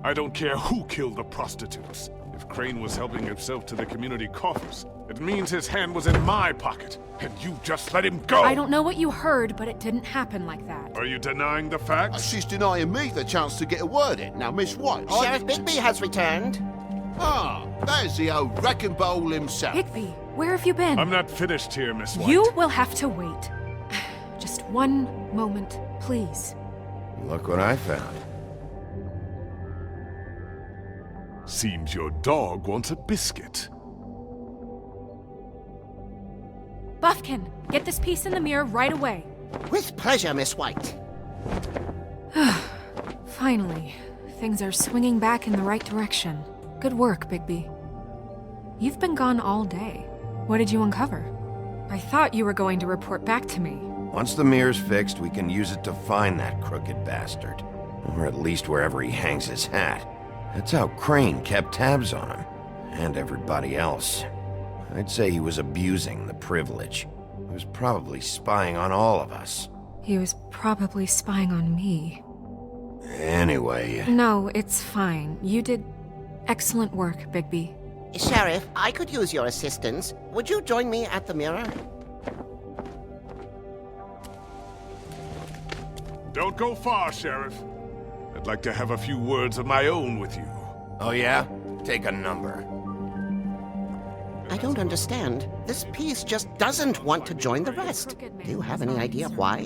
I don't care who killed the prostitutes. If Crane was helping himself to the community coffers, it means his hand was in my pocket, and you just let him go! I don't know what you heard, but it didn't happen like that. Are you denying the facts? She's denying me the chance to get a word in. Now, Miss White... Sheriff Bigby has returned. Ah, there's the old wrecking bowl himself. Bigby, where have you been? I'm not finished here, Miss White. You will have to wait. Just one moment, please. Look what I found. Seems your dog wants a biscuit. Buffkin, get this piece in the mirror right away. With pleasure, Miss White. Finally, things are swinging back in the right direction. Good work, Bigby. You've been gone all day. What did you uncover? I thought you were going to report back to me. Once the mirror's fixed, we can use it to find that crooked bastard. Or at least wherever he hangs his hat. That's how Crane kept tabs on him. And everybody else. I'd say he was abusing the privilege. He was probably spying on all of us. He was probably spying on me. Anyway... No, it's fine. You did excellent work, Bigby. Sheriff, I could use your assistance. Would you join me at the mirror? Don't go far, Sheriff. I'd like to have a few words of my own with you. Oh yeah? Take a number. I don't understand. This piece just doesn't want to join the rest. Do you have any idea why?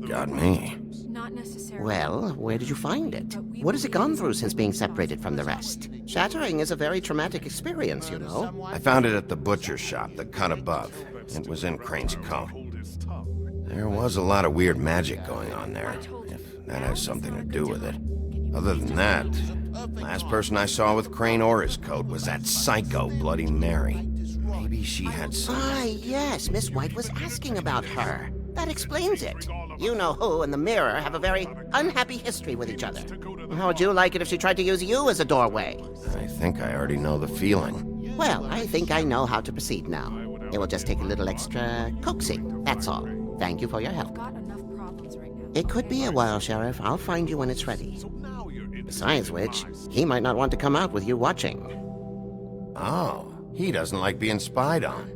Got me. Not necessarily. Well, where did you find it? What has it gone through since being separated from the rest? Shattering is a very traumatic experience, you know. I found it at the butcher shop, the cut above. It was in Crane's coat. There was a lot of weird magic going on there, if that has something to do with it. Other than that, last person I saw with Crane or his coat was that psycho Bloody Mary. Maybe she had some... Ah, yes, Miss White was asking about her. That explains it. You know who and the mirror have a very unhappy history with each other. How would you like it if she tried to use you as a doorway? I think I already know the feeling. Well, I think I know how to proceed now. It will just take a little extra coaxing, that's all. Thank you for your help. Got enough problems right now. It could be a while, Sheriff. I'll find you when it's ready. Besides which, he might not want to come out with you watching. Oh, he doesn't like being spied on.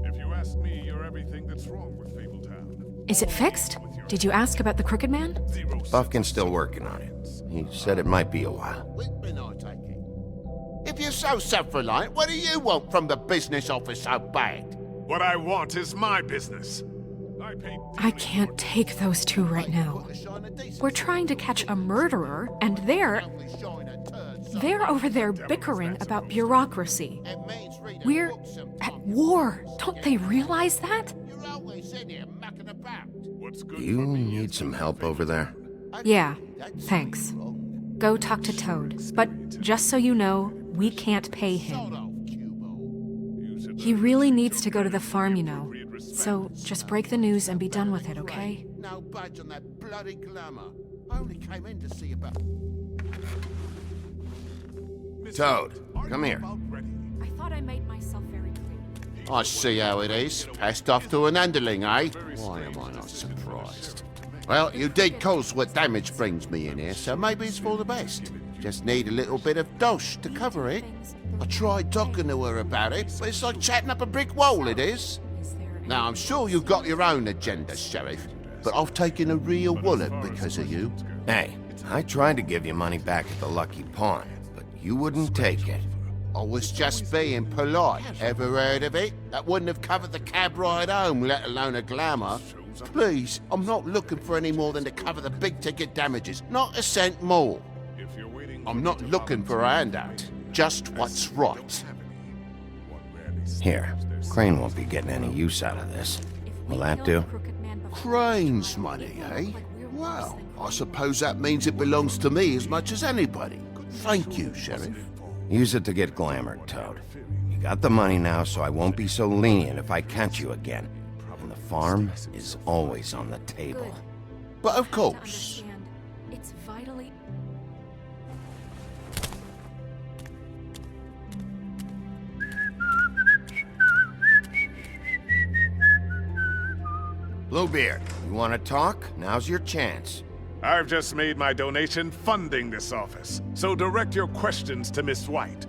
If you ask me, you're everything that's wrong with Fabletown. Is it fixed? Did you ask about the Crooked Man? Buffkin's still working on it. He said it might be a while. Whitman, I take it. If you're so self-reliant, what do you want from the business office so bad? What I want is my business. I can't take those two right now. We're trying to catch a murderer, and they're over there bickering about bureaucracy. We're at war. Don't they realize that? You need some help over there? Yeah, thanks. Go talk to Toad. But just so you know, we can't pay him. He really needs to go to the farm, you know. So just break the news and be done with it, okay? No budge on that bloody glamour. I only came in to see about... Toad, come here. I thought I made myself very clear. I see how it is. Passed off to an underling, eh? Why am I not surprised? Well, you did cause what damage brings me in here, so maybe it's for the best. Just need a little bit of dosh to cover it. I tried talking to her about it, but it's like chatting up a brick wall, it is. Now, I'm sure you've got your own agenda, Sheriff, but I've taken a real wallet because of you. Hey, I tried to give you money back at the Lucky Pawn, but you wouldn't take it. I was just being polite. Ever heard of it? That wouldn't have covered the cab ride home, let alone a glamour. Please, I'm not looking for any more than to cover the big-ticket damages. Not a cent more. I'm not looking for a handout. Just what's right. Here, Crane won't be getting any use out of this. Will that do? Crane's money, eh? Well, I suppose that means it belongs to me as much as anybody. Thank you, Sheriff. Use it to get glamored, Toad. You got the money now, so I won't be so lenient if I catch you again. And the farm is always on the table. But of course. It's vitally... Bluebeard, you want to talk? Now's your chance. I've just made my donation funding this office, so direct your questions to Miss White.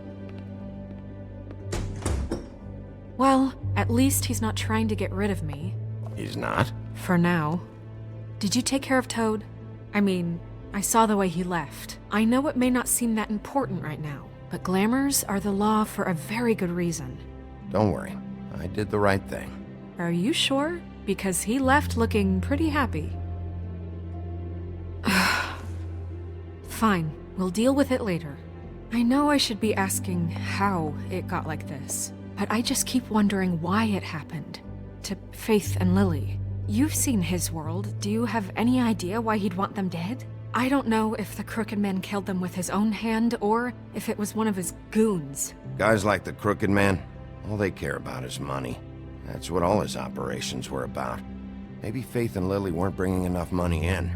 Well, at least he's not trying to get rid of me. He's not? For now. Did you take care of Toad? I mean, I saw the way he left. I know it may not seem that important right now, but glamours are the law for a very good reason. Don't worry. I did the right thing. Are you sure? Because he left looking pretty happy. Fine, we'll deal with it later. I know I should be asking how it got like this, but I just keep wondering why it happened. To Faith and Lily. You've seen his world. Do you have any idea why he'd want them dead? I don't know if the Crooked Man killed them with his own hand or if it was one of his goons. Guys like the Crooked Man, all they care about is money. That's what all his operations were about. Maybe Faith and Lily weren't bringing enough money in.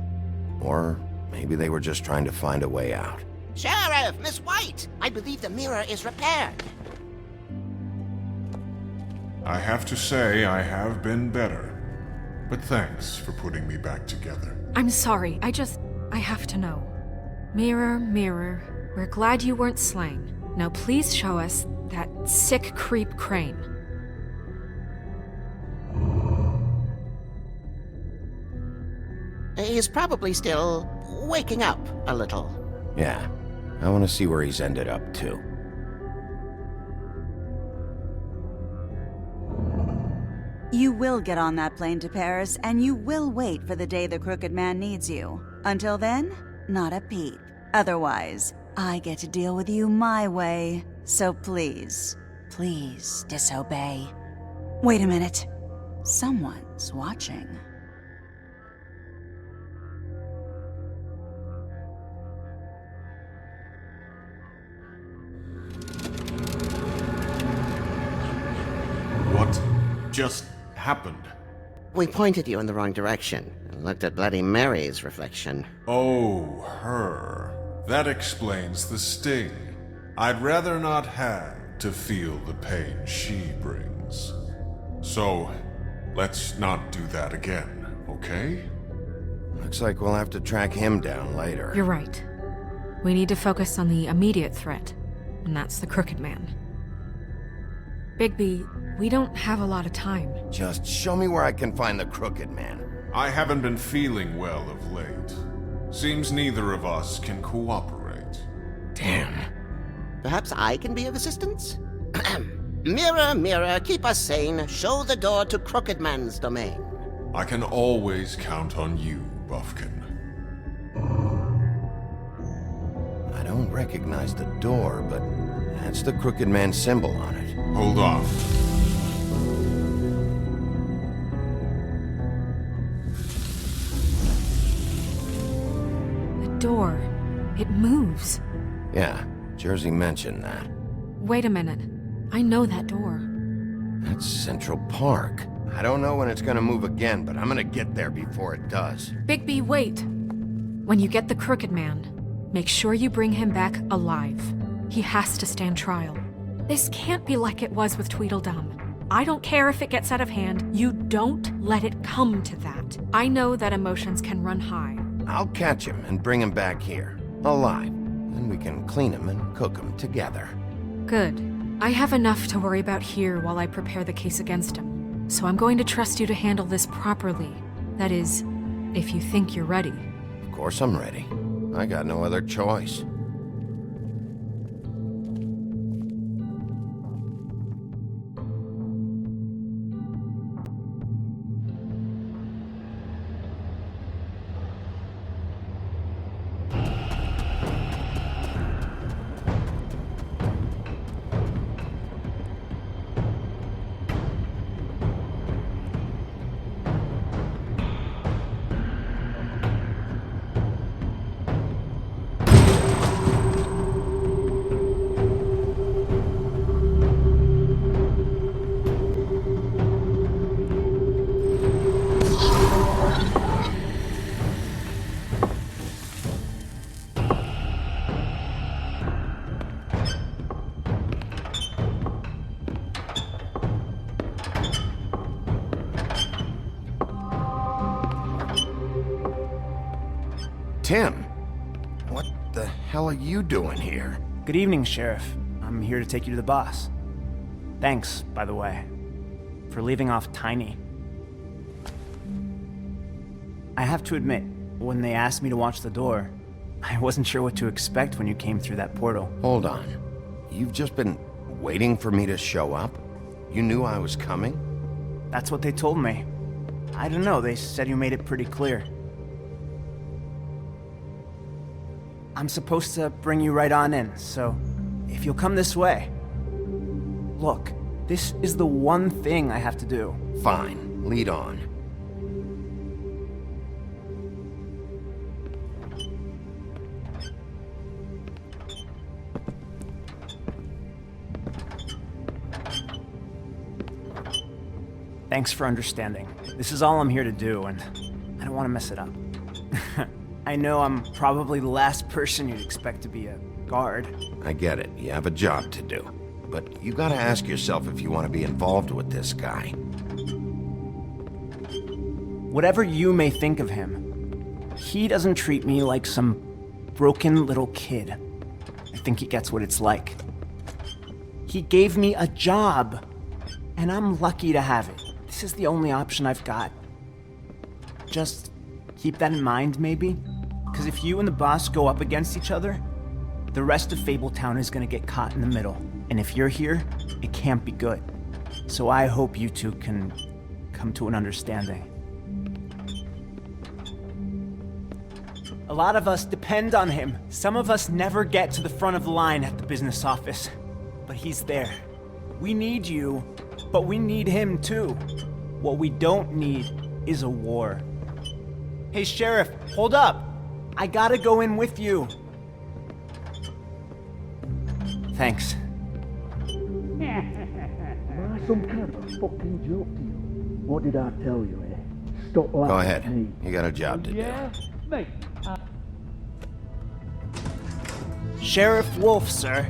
Or maybe they were just trying to find a way out. Sheriff, Miss White! I believe the mirror is repaired. I have to say I have been better. But thanks for putting me back together. I'm sorry, I have to know. Mirror, mirror, we're glad you weren't slain. Now please show us that sick creep Crane. He's probably still waking up a little. Yeah, I want to see where he's ended up, too. You will get on that plane to Paris, and you will wait for the day the Crooked Man needs you. Until then, not a peep. Otherwise, I get to deal with you my way. So please, please disobey. Wait a minute. Someone's watching. What just happened? We pointed you in the wrong direction and looked at Bloody Mary's reflection. Oh, her. That explains the sting. I'd rather not have to feel the pain she brings. So, let's not do that again, okay? Looks like we'll have to track him down later. You're right. We need to focus on the immediate threat, and that's the Crooked Man. Bigby, we don't have a lot of time. Just show me where I can find the Crooked Man. I haven't been feeling well of late. Seems neither of us can cooperate. Damn. Perhaps I can be of assistance? Mirror, mirror, keep us sane. Show the door to Crooked Man's domain. I can always count on you, Buffkin. I don't recognize the door, but that's the Crooked Man symbol on it. Hold on. The door. It moves. Yeah, Jersey mentioned that. Wait a minute. I know that door. That's Central Park. I don't know when it's gonna move again, but I'm gonna get there before it does. Bigby, wait! When you get the Crooked Man, make sure you bring him back alive. He has to stand trial. This can't be like it was with Tweedledum. I don't care if it gets out of hand. You don't let it come to that. I know that emotions can run high. I'll catch him and bring him back here, alive. Then we can clean him and cook him together. Good. I have enough to worry about here while I prepare the case against him. So I'm going to trust you to handle this properly. That is, if you think you're ready. Of course I'm ready. I got no other choice. Tim. What the hell are you doing here? Good evening, Sheriff. I'm here to take you to the boss. Thanks, by the way, for leaving off Tiny. I have to admit, when they asked me to watch the door, I wasn't sure what to expect when you came through that portal. Hold on. You've just been waiting for me to show up? You knew I was coming? That's what they told me. I don't know, they said you made it pretty clear. I'm supposed to bring you right on in, so if you'll come this way. Look, this is the one thing I have to do. Fine, lead on. Thanks for understanding. This is all I'm here to do, and I don't want to mess it up. I know I'm probably the last person you'd expect to be a guard. I get it. You have a job to do. But you gotta ask yourself if you want to be involved with this guy. Whatever you may think of him, he doesn't treat me like some broken little kid. I think he gets what it's like. He gave me a job, and I'm lucky to have it. This is the only option I've got. Just keep that in mind, maybe? Because if you and the boss go up against each other, the rest of Fabletown is gonna get caught in the middle. And if you're here, it can't be good. So I hope you two can come to an understanding. A lot of us depend on him. Some of us never get to the front of the line at the business office. But he's there. We need you, but we need him too. What we don't need is a war. Hey, Sheriff, hold up! I gotta go in with you. Thanks. Am I some kind of a fucking joke to you? What did I tell you, eh? Stop laughing Go ahead. at me. You got a job to do. Yeah? Mate, Sheriff Wolf, sir.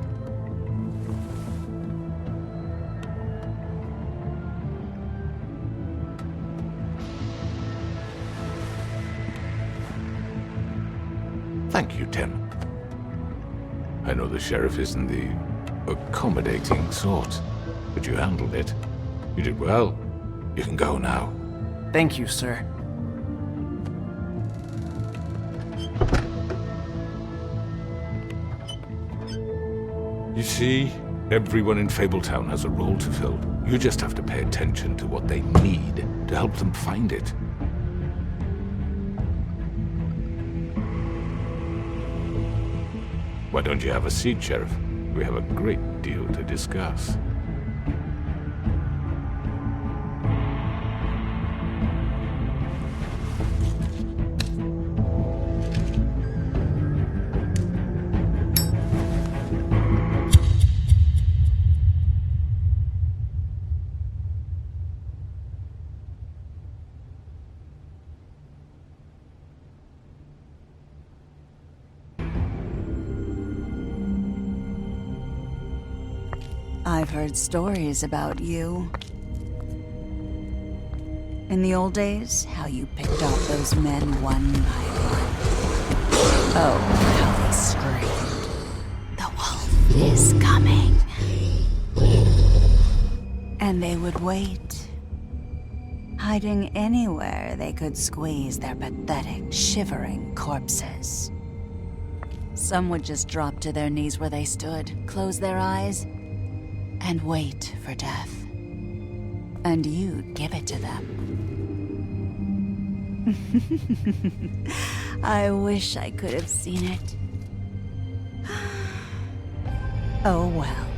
Thank you, Tim. I know the sheriff isn't the accommodating sort, but you handled it. You did well. You can go now. Thank you, sir. You see, everyone in Fabletown has a role to fill. You just have to pay attention to what they need to help them find it. Why don't you have a seat, Sheriff? We have a great deal to discuss. I've heard stories about you. In the old days, how you picked off those men one by one. Oh, how they screamed. The wolf is coming. And they would wait, hiding anywhere they could squeeze their pathetic, shivering corpses. Some would just drop to their knees where they stood, close their eyes, and wait for death. And you'd give it to them. I wish I could have seen it. Oh well.